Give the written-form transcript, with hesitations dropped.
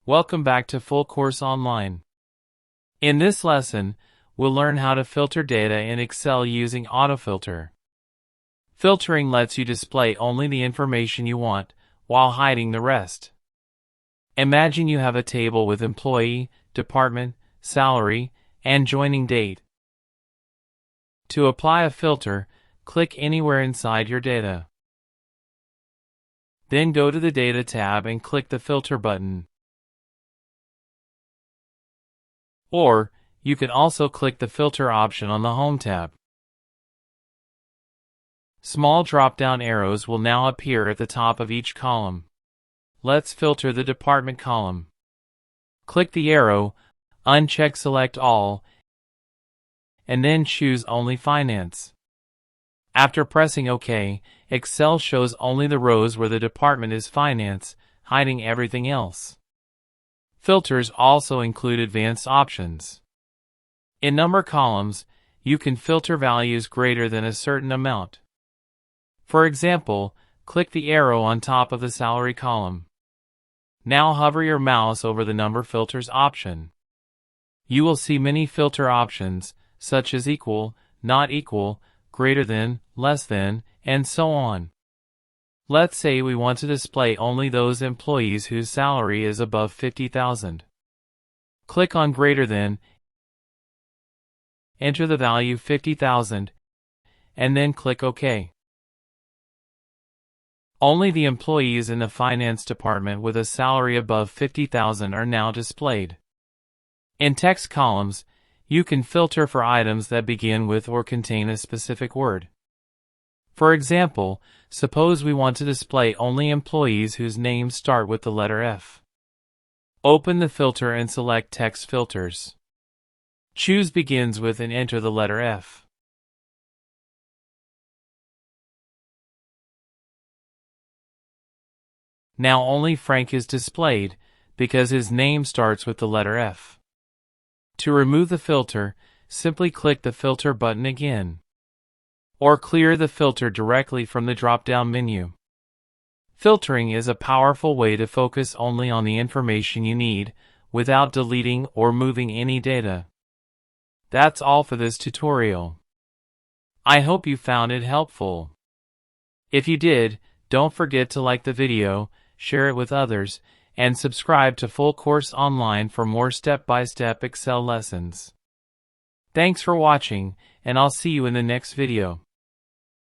Welcome back to Full Course Online. In this lesson, we'll learn how to filter data in Excel using AutoFilter. Filtering lets you display only the information you want, while hiding the rest. Imagine you have a table with employee, department, salary, and joining date. To apply a filter, click anywhere inside your data. Then go to the Data tab and click the Filter button. Or, you can also click the Filter option on the Home tab. Small drop-down arrows will now appear at the top of each column. Let's filter the Department column. Click the arrow, uncheck Select All, and then choose Only Finance. After pressing OK, Excel shows only the rows where the department is Finance, hiding everything else. Filters also include advanced options. In number columns, you can filter values greater than a certain amount. For example, click the arrow on top of the salary column. Now hover your mouse over the number filters option. You will see many filter options, such as equal, not equal, greater than, less than, and so on. Let's say we want to display only those employees whose salary is above $50,000. Click on Greater Than, enter the value 50,000, and then click OK. Only the employees in the finance department with a salary above $50,000 are now displayed. In text columns, you can filter for items that begin with or contain a specific word. For example, suppose we want to display only employees whose names start with the letter F. Open the filter and select Text Filters. Choose Begins with and enter the letter F. Now only Frank is displayed, because his name starts with the letter F. To remove the filter, simply click the Filter button again. Or clear the filter directly from the drop-down menu. Filtering is a powerful way to focus only on the information you need, without deleting or moving any data. That's all for this tutorial. I hope you found it helpful. If you did, don't forget to like the video, share it with others, and subscribe to Full Course Online for more step-by-step Excel lessons. Thanks for watching, and I'll see you in the next video.